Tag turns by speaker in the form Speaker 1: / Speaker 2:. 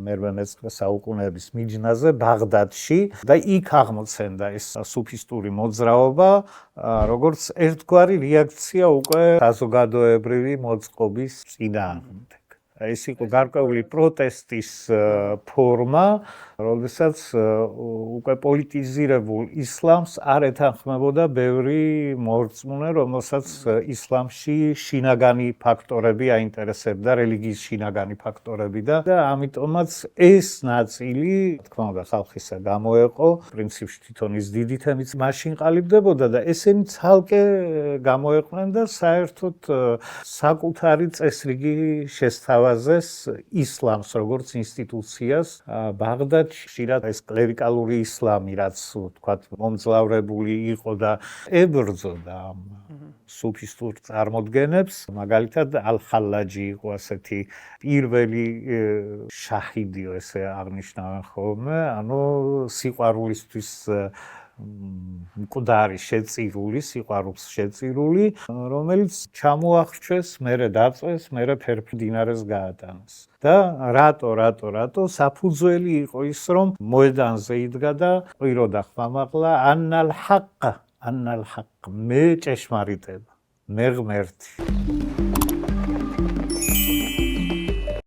Speaker 1: მე-19 საუკუნეების მიჯნაზე ბაღდადში და იქ აღმოცენდა ეს სუფისტური მოძრაობა, როგორც ერთგვარი რეაქცია უკვე საზოგადოებრივი მოწყობის წინააღმდეგ. ეს იყო გარკვეული პროტესტის ფორმა, როდესაც უკვე პოლიტიზირებულ ისლამს არ ეთანხმებოდა ბევრი მორწმუნე, რომელსაც ისლამში შინაგანი ფაქტორები აინტერესებდა, რელიგიის შინაგანი ფაქტორები და ამიტომაც ეს ნაწილი, თქმა უნდა, ხალხისა გამოეყო, პრინციპში თვითონ ის დიდი თემიც მაშინ ყალიბდებოდა და ესენი ცალკე გამოეყვნენ და საერთოდ საკუთარი წესრიგი შესთავაზეს ისლამს როგორც ინსტიტუციას ბაღდადში. ხშირად ეს კლერიკალური ისლამი, რაც თქვათ მომძლავრებული იყო და ებრძოდა ამ სუფისტურ წარმოდგენებს, მაგალითად ალ-ხალაჯი იყო ასეთი პირველი შაჰიდიო, ესე აღნიშნავენ ხოლმე, ანუ სიყვარულისთვის მკვდარი შეწირული, სიყვარულს შეწირული, რომელიც ჩამოახრჩვეს, მერე დაწვეს, მერე ფერფლ დინარეს გაატანეს. და რატო საფუძველი იყო ის, რომ მოედანზე იდგა და ყვიროდა ხმამაღლა ანალ ჰაყ, მე ჭეშმარიტება, მე ღმერთი.